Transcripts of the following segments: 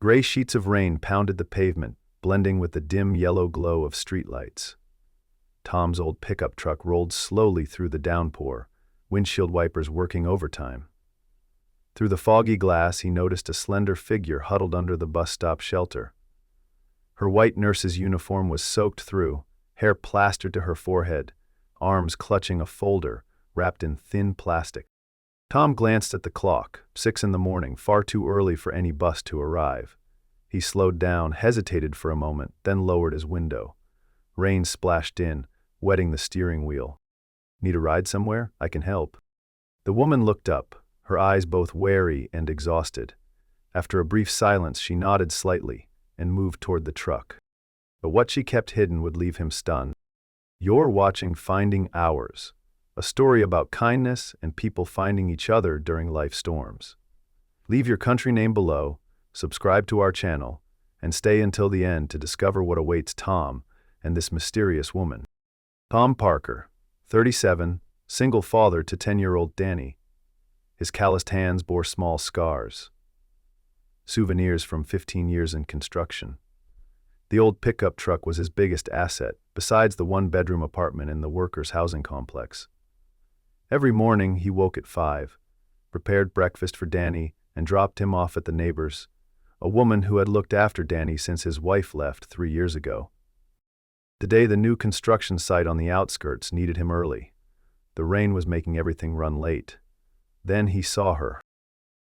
Gray sheets of rain pounded the pavement, blending with the dim yellow glow of streetlights. Tom's old pickup truck rolled slowly through the downpour, windshield wipers working overtime. Through the foggy glass, he noticed a slender figure huddled under the bus stop shelter. Her white nurse's uniform was soaked through, hair plastered to her forehead, arms clutching a folder wrapped in thin plastic. Tom glanced at the clock, 6 in the morning, far too early for any bus to arrive. He slowed down, hesitated for a moment, then lowered his window. Rain splashed in, wetting the steering wheel. "Need a ride somewhere? I can help." The woman looked up, her eyes both wary and exhausted. After a brief silence, she nodded slightly and moved toward the truck. But what she kept hidden would leave him stunned. "You're watching Finding Ours, a story about kindness and people finding each other during life storms. Leave your country name below, subscribe to our channel, and stay until the end to discover what awaits Tom and this mysterious woman." Tom Parker, 37, single father to 10-year-old Danny. His calloused hands bore small scars, souvenirs from 15 years in construction. The old pickup truck was his biggest asset, besides the one-bedroom apartment in the workers' housing complex. Every morning he woke at 5, prepared breakfast for Danny, and dropped him off at the neighbor's, a woman who had looked after Danny since his wife left 3 years ago. Today the new construction site on the outskirts needed him early. The rain was making everything run late. Then he saw her.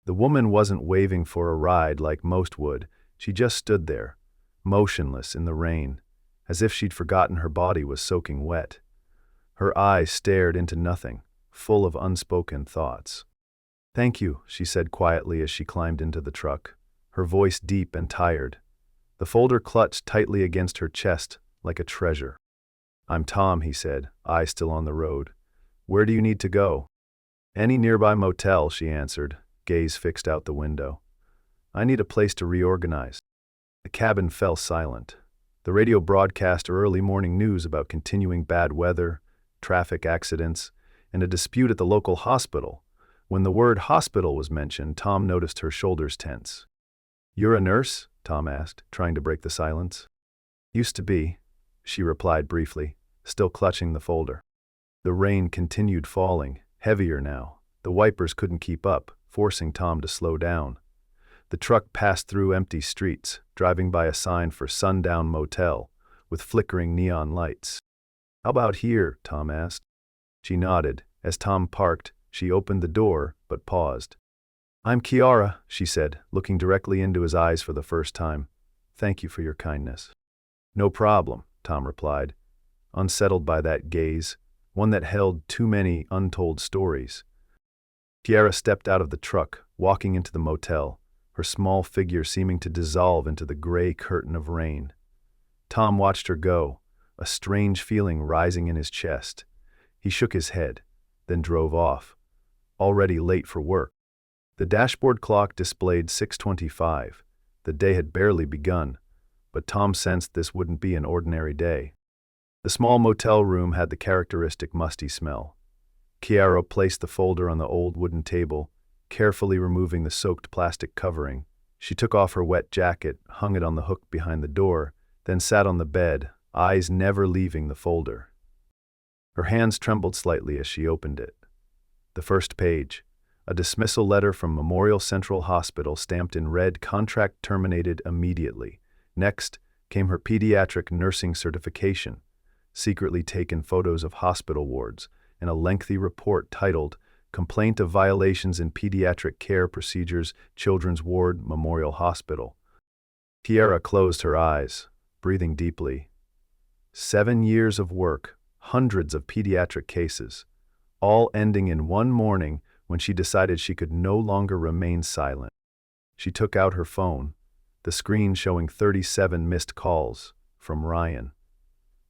The woman wasn't waving for a ride like most would. She just stood there, motionless in the rain, as if she'd forgotten her body was soaking wet. Her eyes stared into nothing, full of unspoken thoughts. "Thank you," she said quietly as she climbed into the truck, her voice deep and tired. The folder clutched tightly against her chest like a treasure. "I'm Tom," he said, eyes still on the road. "Where do you need to go?" "Any nearby motel," she answered, gaze fixed out the window. "I need a place to reorganize." The cabin fell silent. The radio broadcast early morning news about continuing bad weather, traffic accidents, and a dispute at the local hospital. When the word hospital was mentioned, Tom noticed her shoulders tense. "You're a nurse?" Tom asked, trying to break the silence. "Used to be," she replied briefly, still clutching the folder. The rain continued falling, heavier now. The wipers couldn't keep up, forcing Tom to slow down. The truck passed through empty streets, driving by a sign for Sundown Motel, with flickering neon lights. "How about here?" Tom asked. She nodded. As Tom parked, she opened the door, but paused. "I'm Kiara," she said, looking directly into his eyes for the first time. "Thank you for your kindness." "No problem," Tom replied, unsettled by that gaze, one that held too many untold stories. Kiara stepped out of the truck, walking into the motel, her small figure seeming to dissolve into the gray curtain of rain. Tom watched her go, a strange feeling rising in his chest. He shook his head, then drove off, already late for work. The dashboard clock displayed 6:25. The day had barely begun, but Tom sensed this wouldn't be an ordinary day. The small motel room had the characteristic musty smell. Kiara placed the folder on the old wooden table, carefully removing the soaked plastic covering. She took off her wet jacket, hung it on the hook behind the door, then sat on the bed, eyes never leaving the folder. Her hands trembled slightly as she opened it. The first page, a dismissal letter from Memorial Central Hospital stamped in red, contract terminated immediately. Next came her pediatric nursing certification, secretly taken photos of hospital wards, and a lengthy report titled Complaint of Violations in Pediatric Care Procedures, Children's Ward, Memorial Hospital. Kiara closed her eyes, breathing deeply. 7 years of work, hundreds of pediatric cases, all ending in one morning when she decided she could no longer remain silent. She took out her phone, the screen showing 37 missed calls from Ryan,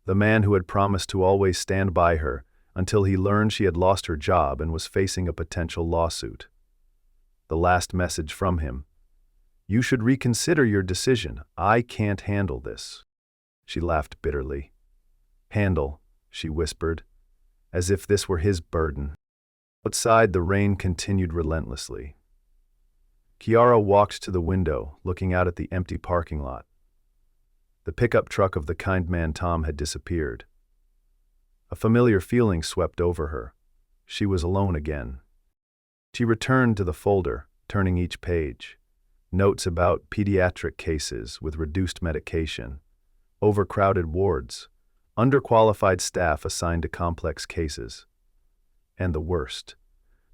the man who had promised to always stand by her until he learned she had lost her job and was facing a potential lawsuit. The last message from him: "You should reconsider your decision. I can't handle this." She laughed bitterly. "Handle," she whispered, as if this were his burden. Outside, the rain continued relentlessly. Kiara walked to the window, looking out at the empty parking lot. The pickup truck of the kind man Tom had disappeared. A familiar feeling swept over her. She was alone again. She returned to the folder, turning each page. Notes about pediatric cases with reduced medication, overcrowded wards, underqualified staff assigned to complex cases. And the worst,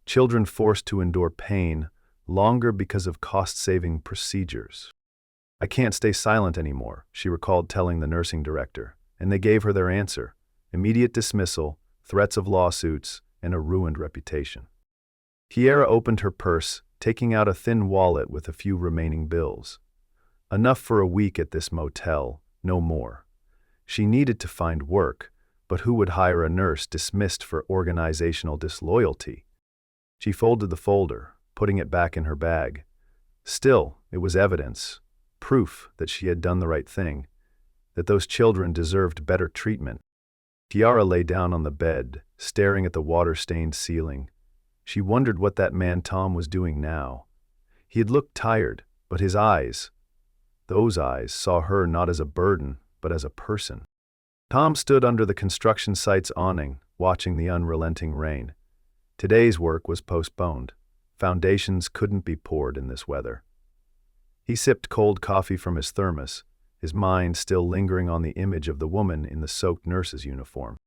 children forced to endure pain longer because of cost-saving procedures. "I can't stay silent anymore," she recalled telling the nursing director, and they gave her their answer: immediate dismissal, threats of lawsuits, and a ruined reputation. Kiara opened her purse, taking out a thin wallet with a few remaining bills. Enough for a week at this motel, no more. She needed to find work, but who would hire a nurse dismissed for organizational disloyalty? She folded the folder, putting it back in her bag. Still, it was evidence, proof that she had done the right thing, that those children deserved better treatment. Kiara lay down on the bed, staring at the water-stained ceiling. She wondered what that man Tom was doing now. He had looked tired, but his eyes, those eyes, saw her not as a burden, but as a person. Tom stood under the construction site's awning, watching the unrelenting rain. Today's work was postponed. Foundations couldn't be poured in this weather. He sipped cold coffee from his thermos, his mind still lingering on the image of the woman in the soaked nurse's uniform.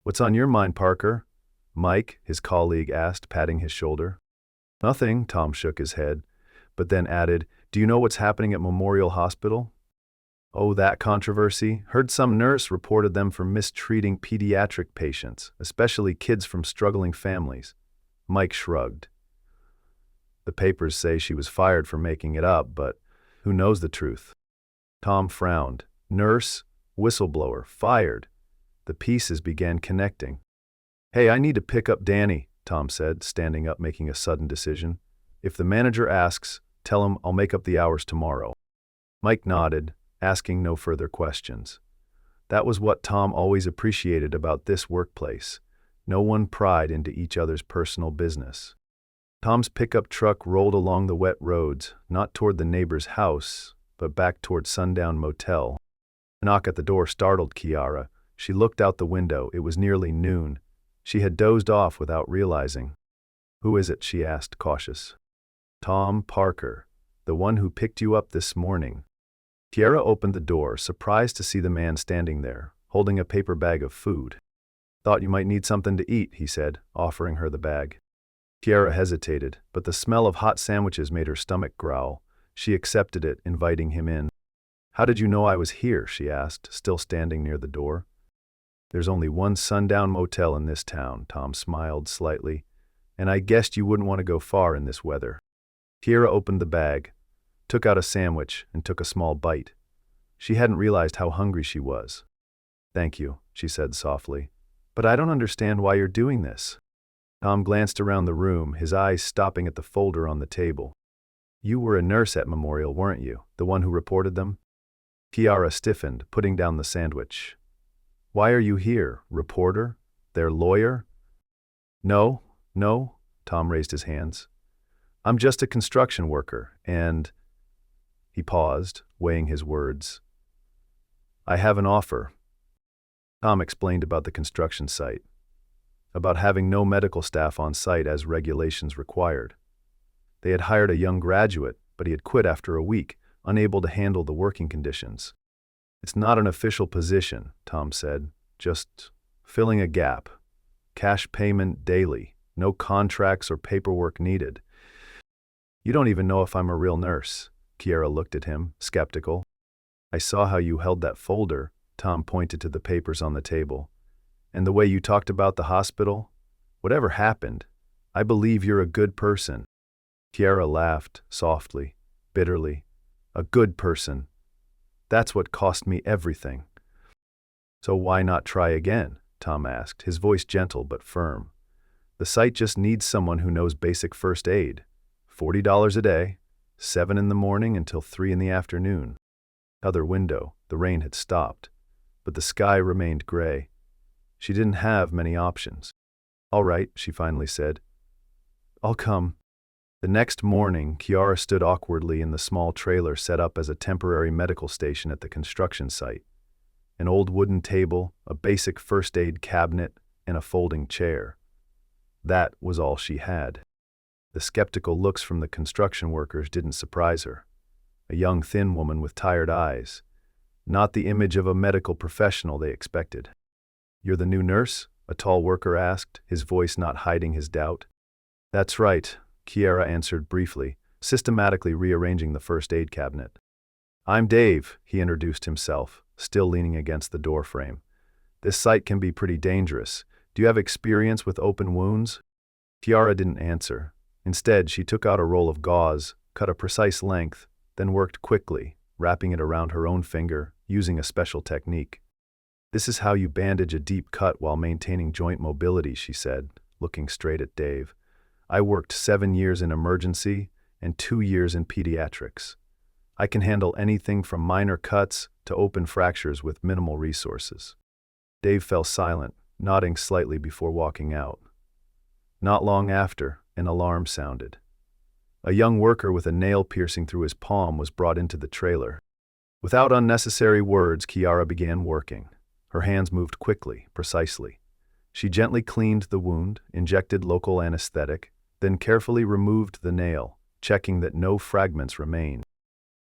"What's on your mind, Parker?" Mike, his colleague, asked, patting his shoulder. "Nothing," Tom shook his head, but then added, "Do you know what's happening at Memorial Hospital?" "Oh, that controversy. Heard some nurse reported them for mistreating pediatric patients, especially kids from struggling families." Mike shrugged. "The papers say she was fired for making it up, but who knows the truth?" Tom frowned. Nurse, whistleblower, fired. The pieces began connecting. "Hey, I need to pick up Danny," Tom said, standing up, making a sudden decision. "If the manager asks, tell him I'll make up the hours tomorrow." Mike nodded, asking no further questions. That was what Tom always appreciated about this workplace. No one pried into each other's personal business. Tom's pickup truck rolled along the wet roads, not toward the neighbor's house, but back toward Sundown Motel. A knock at the door startled Kiara. She looked out the window. It was nearly noon. She had dozed off without realizing. "Who is it?" she asked, cautious. "Tom Parker, the one who picked you up this morning." Kiara opened the door, surprised to see the man standing there, holding a paper bag of food. "Thought you might need something to eat," he said, offering her the bag. Kiara hesitated, but the smell of hot sandwiches made her stomach growl. She accepted it, inviting him in. "How did you know I was here?" she asked, still standing near the door. "There's only one Sundown Motel in this town," Tom smiled slightly, "and I guessed you wouldn't want to go far in this weather." Kiara opened the bag, took out a sandwich, and took a small bite. She hadn't realized how hungry she was. "Thank you," she said softly, "but I don't understand why you're doing this." Tom glanced around the room, his eyes stopping at the folder on the table. "You were a nurse at Memorial, weren't you? The one who reported them?" Kiara stiffened, putting down the sandwich. "Why are you here? Reporter? Their lawyer?" No, Tom raised his hands. "I'm just a construction worker, and—" He paused, weighing his words. "I have an offer." Tom explained about the construction site, about having no medical staff on site as regulations required. They had hired a young graduate, but he had quit after a week, unable to handle the working conditions. "It's not an official position," Tom said, "just filling a gap. Cash payment daily, no contracts or paperwork needed." "You don't even know if I'm a real nurse." Kiara looked at him, skeptical. "I saw how you held that folder," Tom pointed to the papers on the table. "And the way you talked about the hospital. Whatever happened, I believe you're a good person." Kiara laughed, softly, bitterly. "A good person. That's what cost me everything." "So why not try again?" Tom asked, his voice gentle but firm. "The site just needs someone who knows basic first aid. $40 a day, 7 in the morning until 3 in the afternoon." Other window, the rain had stopped, but the sky remained gray. She didn't have many options. "All right," she finally said. "I'll come." The next morning, Kiara stood awkwardly in the small trailer set up as a temporary medical station at the construction site. An old wooden table, a basic first aid cabinet, and a folding chair. That was all she had. The skeptical looks from the construction workers didn't surprise her. A young, thin woman with tired eyes. Not the image of a medical professional they expected. "You're the new nurse?" a tall worker asked, his voice not hiding his doubt. "That's right," Kiara answered briefly, systematically rearranging the first aid cabinet. "I'm Dave," he introduced himself, still leaning against the door frame. "This site can be pretty dangerous. Do you have experience with open wounds?" Kiara didn't answer. Instead, she took out a roll of gauze, cut a precise length, then worked quickly, wrapping it around her own finger, using a special technique. "This is how you bandage a deep cut while maintaining joint mobility," she said, looking straight at Dave. "I worked 7 years in emergency and 2 years in pediatrics. I can handle anything from minor cuts to open fractures with minimal resources." Dave fell silent, nodding slightly before walking out. Not long after, an alarm sounded. A young worker with a nail piercing through his palm was brought into the trailer. Without unnecessary words, Kiara began working. Her hands moved quickly, precisely. She gently cleaned the wound, injected local anesthetic, then carefully removed the nail, checking that no fragments remained.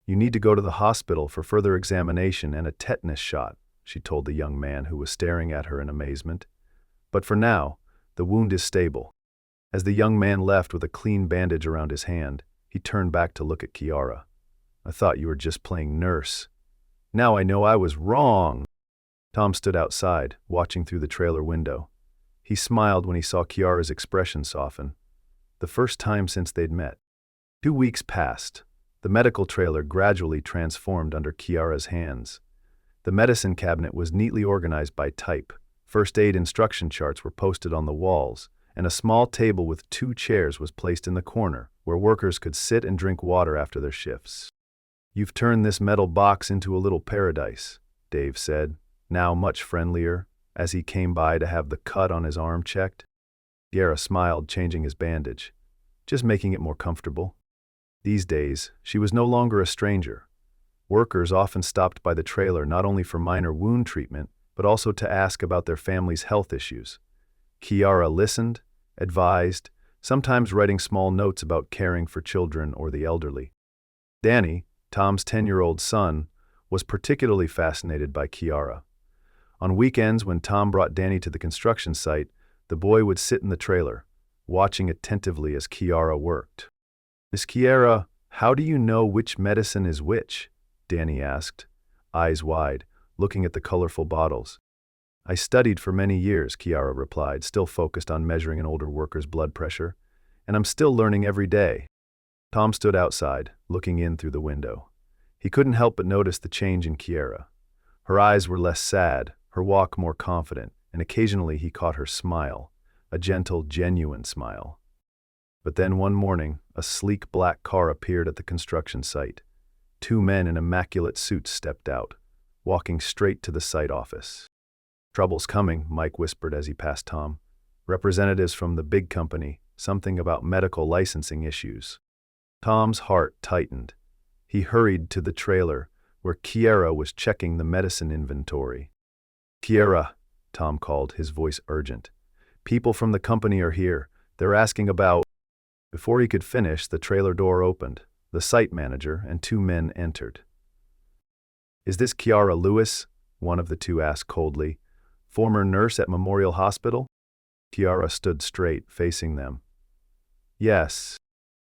"You need to go to the hospital for further examination and a tetanus shot," she told the young man who was staring at her in amazement. "But for now, the wound is stable." As the young man left with a clean bandage around his hand, he turned back to look at Kiara. "I thought you were just playing nurse. Now I know I was wrong." Tom stood outside, watching through the trailer window. He smiled when he saw Kiara's expression soften. The first time since they'd met. 2 weeks passed. The medical trailer gradually transformed under Kiara's hands. The medicine cabinet was neatly organized by type. First aid instruction charts were posted on the walls, and a small table with 2 chairs was placed in the corner, where workers could sit and drink water after their shifts. "You've turned this metal box into a little paradise," Dave said, now much friendlier, as he came by to have the cut on his arm checked. Kiara smiled, changing his bandage, just making it more comfortable. These days, she was no longer a stranger. Workers often stopped by the trailer not only for minor wound treatment, but also to ask about their family's health issues. Kiara listened, advised, sometimes writing small notes about caring for children or the elderly. Danny, Tom's 10-year-old son, was particularly fascinated by Kiara. On weekends when Tom brought Danny to the construction site, the boy would sit in the trailer, watching attentively as Kiara worked. "Miss Kiara, how do you know which medicine is which?" Danny asked, eyes wide, looking at the colorful bottles. "I studied for many years," Kiara replied, still focused on measuring an older worker's blood pressure, "and I'm still learning every day." Tom stood outside, looking in through the window. He couldn't help but notice the change in Kiara. Her eyes were less sad, her walk more confident, and occasionally he caught her smile, a gentle, genuine smile. But then one morning, a sleek black car appeared at the construction site. 2 men in immaculate suits stepped out, walking straight to the site office. "Trouble's coming," Mike whispered as he passed Tom. "Representatives from the big company, something about medical licensing issues." Tom's heart tightened. He hurried to the trailer, where Kiara was checking the medicine inventory. "Kiara," Tom called, his voice urgent. "People from the company are here. They're asking about—" Before he could finish, the trailer door opened. The site manager and 2 men entered. "Is this Kiara Lewis?" one of the 2 asked coldly. "Former nurse at Memorial Hospital?" Kiara stood straight, facing them. "Yes.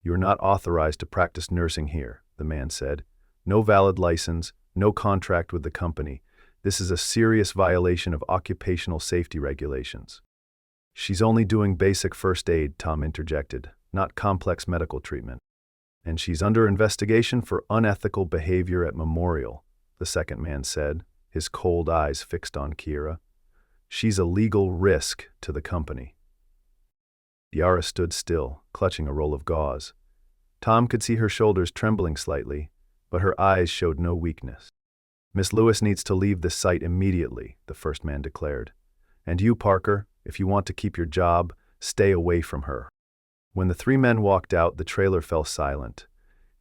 You're not authorized to practice nursing here," the man said. "No valid license, no contract with the company. This is a serious violation of occupational safety regulations." "She's only doing basic first aid," Tom interjected, "not complex medical treatment." "And she's under investigation for unethical behavior at Memorial," the second man said, his cold eyes fixed on Kiara. "She's a legal risk to the company." Kiara stood still, clutching a roll of gauze. Tom could see her shoulders trembling slightly, but her eyes showed no weakness. "Miss Lewis needs to leave this site immediately," the first man declared. "And you, Parker, if you want to keep your job, stay away from her." When the three men walked out, the trailer fell silent.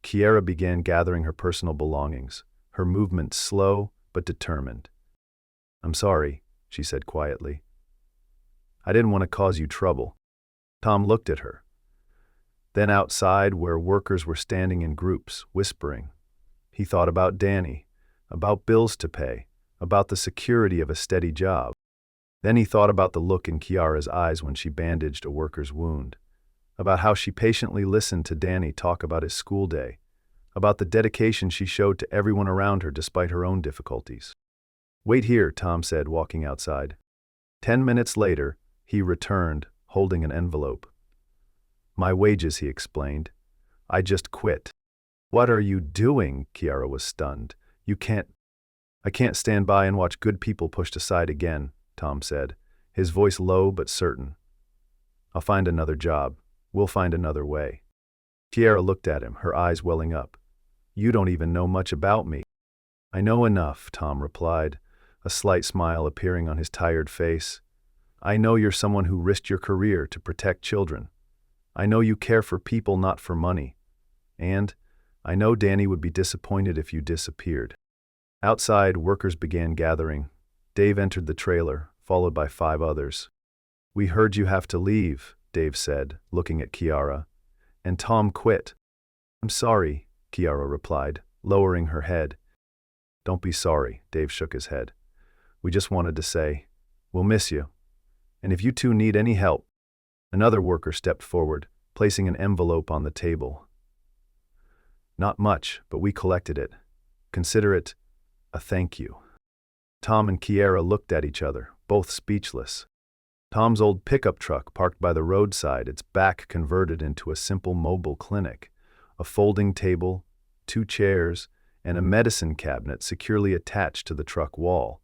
Kiara began gathering her personal belongings, her movement slow but determined. "I'm sorry," she said quietly. "I didn't want to cause you trouble." Tom looked at her. Then outside, where workers were standing in groups, whispering. He thought about Danny, about bills to pay, about the security of a steady job. Then he thought about the look in Kiara's eyes when she bandaged a worker's wound, about how she patiently listened to Danny talk about his school day, about the dedication she showed to everyone around her despite her own difficulties. "Wait here," Tom said, walking outside. 10 minutes later, he returned, holding an envelope. "My wages," he explained. "I just quit." "What are you doing?" Kiara was stunned. I can't stand by and watch good people pushed aside again," Tom said, his voice low but certain. "I'll find another job. We'll find another way." Kiara looked at him, her eyes welling up. "You don't even know much about me." "I know enough," Tom replied, a slight smile appearing on his tired face. "I know you're someone who risked your career to protect children. I know you care for people, not for money. And I know Danny would be disappointed if you disappeared." Outside, workers began gathering. Dave entered the trailer, followed by 5 others. "We heard you have to leave," Dave said, looking at Kiara. "And Tom quit." "I'm sorry," Kiara replied, lowering her head. "Don't be sorry," Dave shook his head. "We just wanted to say, we'll miss you. And if you two need any help." Another worker stepped forward, placing an envelope on the table. "Not much, but we collected it. Consider it a thank you." Tom and Kiara looked at each other, both speechless. Tom's old pickup truck parked by the roadside, its back converted into a simple mobile clinic, a folding table, 2 chairs, and a medicine cabinet securely attached to the truck wall.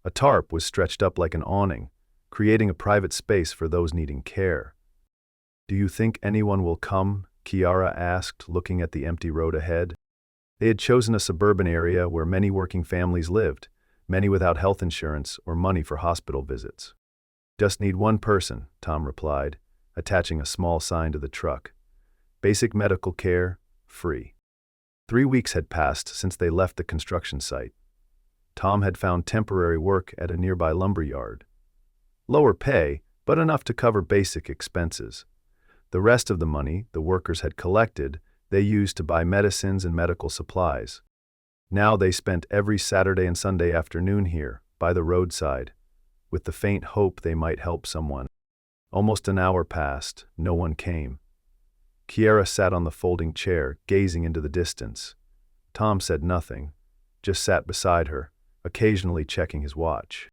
A tarp was stretched up like an awning, creating a private space for those needing care. "Do you think anyone will come?" Kiara asked, looking at the empty road ahead. They had chosen a suburban area where many working families lived, many without health insurance or money for hospital visits. "Just need one person," Tom replied, attaching a small sign to the truck. "Basic medical care, free." 3 weeks had passed since they left the construction site. Tom had found temporary work at a nearby lumber yard. Lower pay, but enough to cover basic expenses. The rest of the money the workers had collected, they used to buy medicines and medical supplies. Now they spent every Saturday and Sunday afternoon here, by the roadside, with the faint hope they might help someone. Almost an hour passed, no one came. Kiara sat on the folding chair, gazing into the distance. Tom said nothing, just sat beside her, occasionally checking his watch.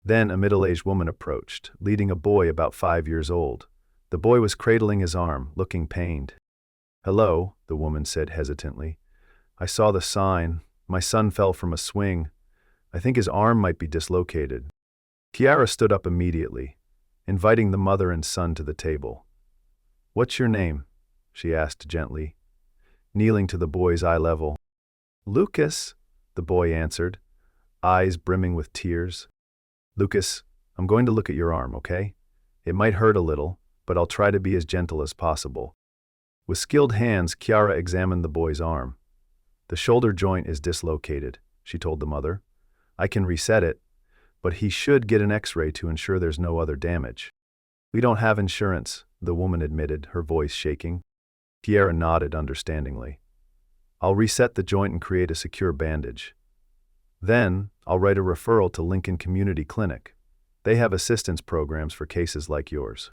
Then a middle-aged woman approached, leading a boy about 5 years old. The boy was cradling his arm, looking pained. "Hello," the woman said hesitantly. "I saw the sign. My son fell from a swing. I think his arm might be dislocated." Kiara stood up immediately, inviting the mother and son to the table. "What's your name?" she asked gently, kneeling to the boy's eye level. "Lucas," the boy answered, eyes brimming with tears. "Lucas, I'm going to look at your arm, okay? It might hurt a little, but I'll try to be as gentle as possible." With skilled hands, Kiara examined the boy's arm. "The shoulder joint is dislocated," she told the mother. "I can reset it, but he should get an X-ray to ensure there's no other damage." "We don't have insurance," the woman admitted, her voice shaking. Kiara nodded understandingly. "I'll reset the joint and create a secure bandage. Then, I'll write a referral to Lincoln Community Clinic. They have assistance programs for cases like yours."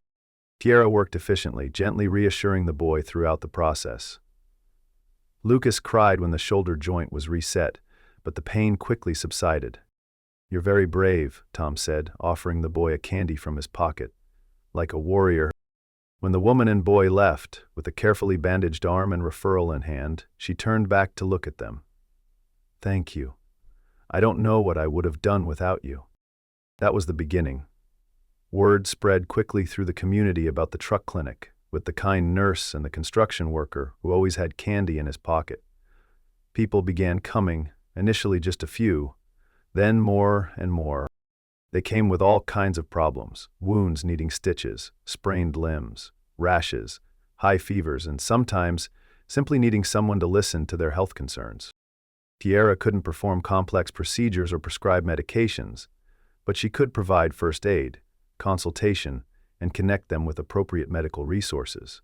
Kiara worked efficiently, gently reassuring the boy throughout the process. Lucas cried when the shoulder joint was reset, but the pain quickly subsided. "You're very brave," Tom said, offering the boy a candy from his pocket. "Like a warrior." When the woman and boy left, with a carefully bandaged arm and referral in hand, she turned back to look at them. "Thank you. I don't know what I would have done without you." That was the beginning. Word spread quickly through the community about the truck clinic, with the kind nurse and the construction worker who always had candy in his pocket. People began coming, initially just a few, then more and more. They came with all kinds of problems: wounds needing stitches, sprained limbs, rashes, high fevers, and sometimes simply needing someone to listen to their health concerns. Kiara couldn't perform complex procedures or prescribe medications, but she could provide first aid, consultation, and connect them with appropriate medical resources.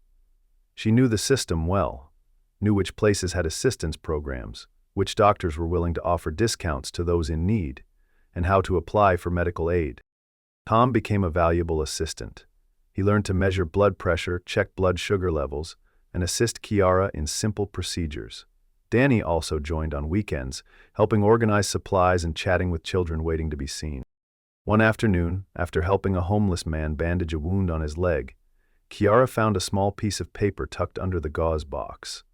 She knew the system well, knew which places had assistance programs, which doctors were willing to offer discounts to those in need, and how to apply for medical aid. Tom became a valuable assistant. He learned to measure blood pressure, check blood sugar levels, and assist Kiara in simple procedures. Danny also joined on weekends, helping organize supplies and chatting with children waiting to be seen. One afternoon, after helping a homeless man bandage a wound on his leg, Kiara found a small piece of paper tucked under the gauze box.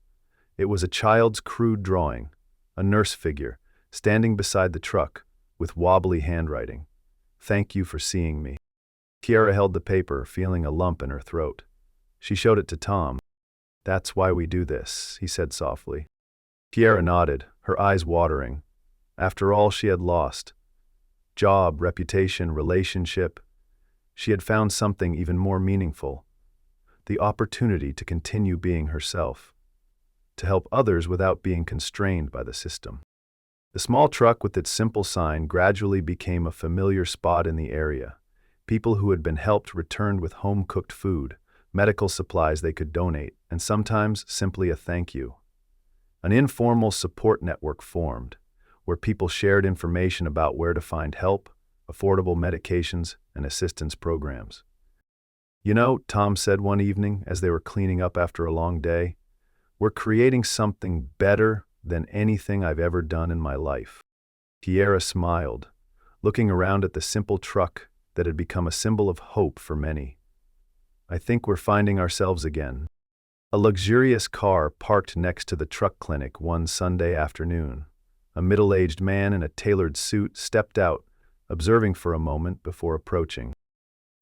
It was a child's crude drawing, a nurse figure, standing beside the truck, with wobbly handwriting. "Thank you for seeing me." Kiara held the paper, feeling a lump in her throat. She showed it to Tom. "That's why we do this," he said softly. Kiara nodded, her eyes watering. After all she had lost, job, reputation, relationship, she had found something even more meaningful: the opportunity to continue being herself, to help others without being constrained by the system. The small truck with its simple sign gradually became a familiar spot in the area. People who had been helped returned with home-cooked food, medical supplies they could donate, and sometimes simply a thank you. An informal support network formed, where people shared information about where to find help, affordable medications, and assistance programs. "You know," Tom said one evening as they were cleaning up after a long day, "we're creating something better than anything I've ever done in my life." Kiara smiled, looking around at the simple truck that had become a symbol of hope for many. "I think we're finding ourselves again." A luxurious car parked next to the truck clinic one Sunday afternoon. A middle-aged man in a tailored suit stepped out, observing for a moment before approaching.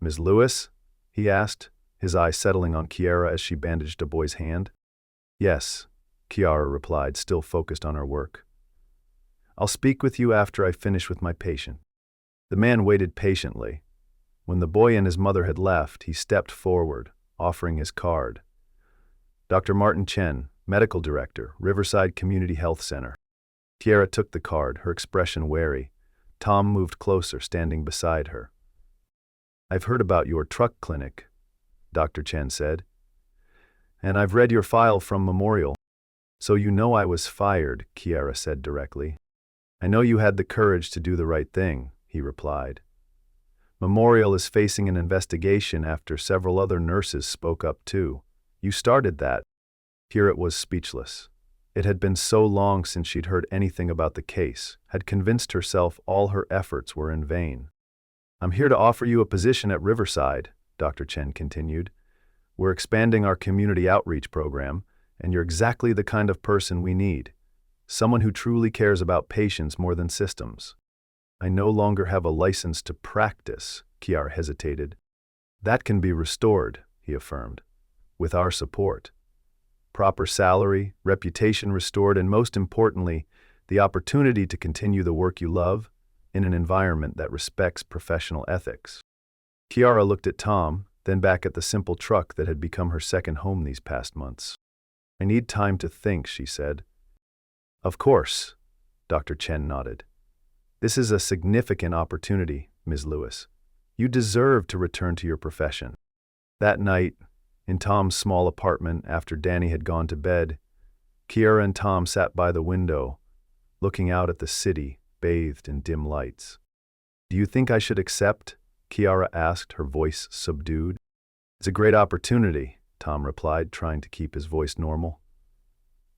"Ms. Lewis?" he asked, his eye settling on Kiara as she bandaged a boy's hand. "Yes," Kiara replied, still focused on her work. "I'll speak with you after I finish with my patient." The man waited patiently. When the boy and his mother had left, he stepped forward, offering his card. "Dr. Martin Chen, Medical Director, Riverside Community Health Center." Kiara took the card, her expression wary. Tom moved closer, standing beside her. "I've heard about your truck clinic," Dr. Chen said. "And I've read your file from Memorial." "So you know I was fired," Kiara said directly. "I know you had the courage to do the right thing," he replied. "Memorial is facing an investigation after several other nurses spoke up too. You started that." Kiara was speechless. It had been so long since she'd heard anything about the case, had convinced herself all her efforts were in vain. "I'm here to offer you a position at Riverside," Dr. Chen continued. "We're expanding our community outreach program, and you're exactly the kind of person we need. Someone who truly cares about patients more than systems." "I no longer have a license to practice," Kiara hesitated. "That can be restored," he affirmed, "with our support. Proper salary, reputation restored, and most importantly, the opportunity to continue the work you love in an environment that respects professional ethics." Kiara looked at Tom, then back at the simple truck that had become her second home these past months. "I need time to think," she said. "Of course," Dr. Chen nodded. "This is a significant opportunity, Ms. Lewis. You deserve to return to your profession." That night, in Tom's small apartment after Danny had gone to bed, Kiara and Tom sat by the window, looking out at the city bathed in dim lights. "Do you think I should accept?" Kiara asked, her voice subdued. "It's a great opportunity," Tom replied, trying to keep his voice normal.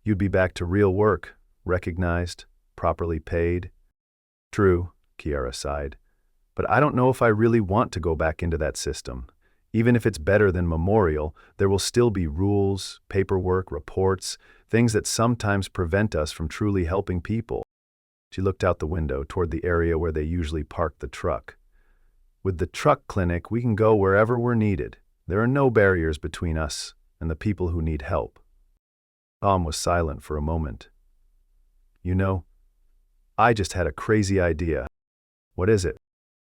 "You'd be back to real work, recognized, properly paid." "True," Kiara sighed, "but I don't know if I really want to go back into that system. Even if it's better than Memorial, there will still be rules, paperwork, reports, things that sometimes prevent us from truly helping people." She looked out the window toward the area where they usually parked the truck. "With the truck clinic, we can go wherever we're needed. There are no barriers between us and the people who need help." Tom was silent for a moment. "You know, I just had a crazy idea." "What is it?"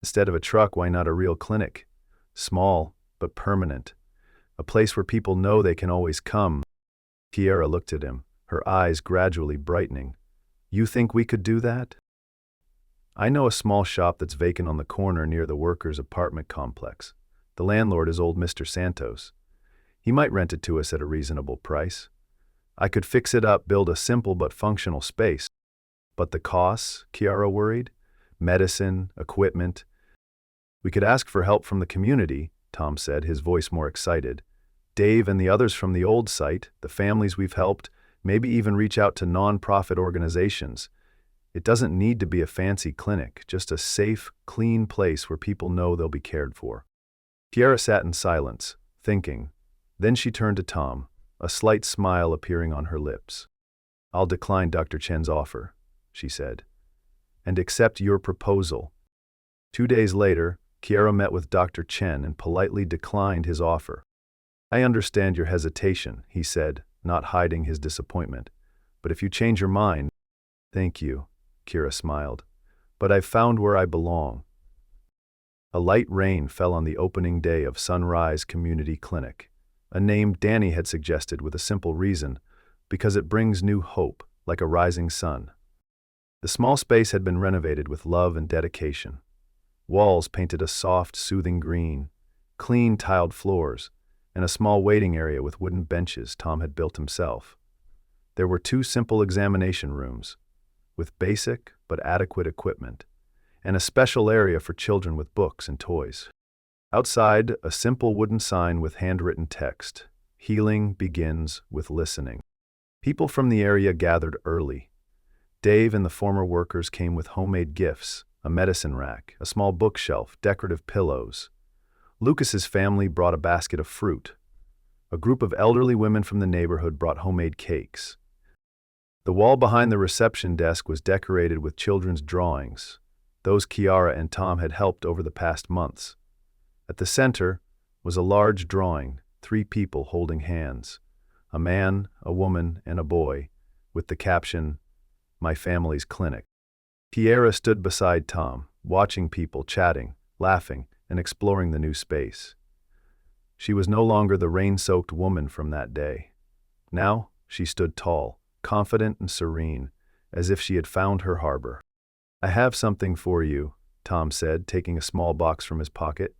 "Instead of a truck, why not a real clinic? Small, but permanent. A place where people know they can always come. Kiara looked at him, her eyes gradually brightening. You think we could do that? I know a small shop that's vacant on the corner near the workers' apartment complex. The landlord is old Mr. Santos. He might rent it to us at a reasonable price. I could fix it up, build a simple but functional space. But the costs, Kiara worried? Medicine, equipment. We could ask for help from the community, Tom said, his voice more excited. Dave and the others from the old site, the families we've helped, maybe even reach out to non-profit organizations. It doesn't need to be a fancy clinic, just a safe, clean place where people know they'll be cared for. Kiara sat in silence, thinking. Then she turned to Tom, a slight smile appearing on her lips. I'll decline Dr. Chen's offer, she said, and accept your proposal. 2 days later, Kiara met with Dr. Chen and politely declined his offer. I understand your hesitation, he said, not hiding his disappointment. But if you change your mind— Thank you, Kiara smiled. But I've found where I belong. A light rain fell on the opening day of Sunrise Community Clinic, a name Danny had suggested with a simple reason, because it brings new hope, like a rising sun. The small space had been renovated with love and dedication. Walls painted a soft, soothing green, clean tiled floors, and a small waiting area with wooden benches Tom had built himself. There were 2 simple examination rooms, with basic but adequate equipment, and a special area for children with books and toys. Outside, a simple wooden sign with handwritten text, "Healing begins with listening." People from the area gathered early. Dave and the former workers came with homemade gifts, a medicine rack, a small bookshelf, decorative pillows. Lucas's family brought a basket of fruit. A group of elderly women from the neighborhood brought homemade cakes. The wall behind the reception desk was decorated with children's drawings, those Kiara and Tom had helped over the past months. At the center was a large drawing, 3 people holding hands, a man, a woman, and a boy, with the caption, "My family's clinic." Kiara stood beside Tom, watching people chatting, laughing, and exploring the new space. She was no longer the rain-soaked woman from that day. Now, she stood tall, confident and serene, as if she had found her harbor. I have something for you, Tom said, taking a small box from his pocket.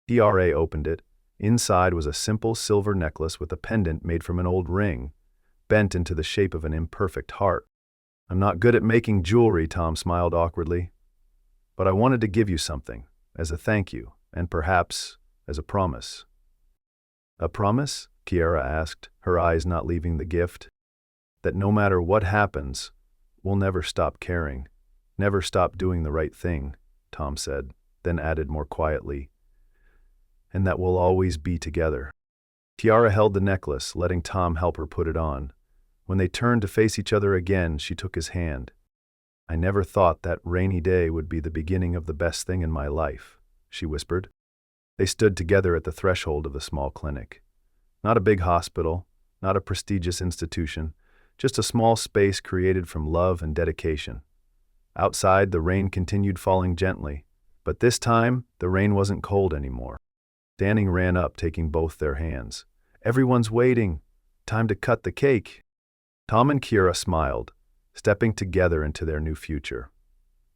Kiara opened it. Inside was a simple silver necklace with a pendant made from an old ring, bent into the shape of an imperfect heart. I'm not good at making jewelry, Tom smiled awkwardly. But I wanted to give you something, as a thank you, and perhaps as a promise. A promise? Kiara asked, her eyes not leaving the gift. That no matter what happens, we'll never stop caring, never stop doing the right thing, Tom said, then added more quietly, and that we'll always be together. Kiara held the necklace, letting Tom help her put it on. When they turned to face each other again, she took his hand. I never thought that rainy day would be the beginning of the best thing in my life, she whispered. They stood together at the threshold of the small clinic. Not a big hospital, not a prestigious institution, just a small space created from love and dedication. Outside, the rain continued falling gently, but this time, the rain wasn't cold anymore. Danny ran up, taking both their hands. Everyone's waiting. Time to cut the cake. Tom and Kiara smiled, stepping together into their new future.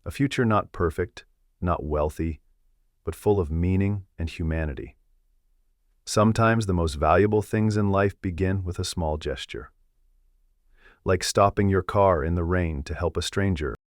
A future not perfect, not wealthy, but full of meaning and humanity. Sometimes the most valuable things in life begin with a small gesture. Like stopping your car in the rain to help a stranger.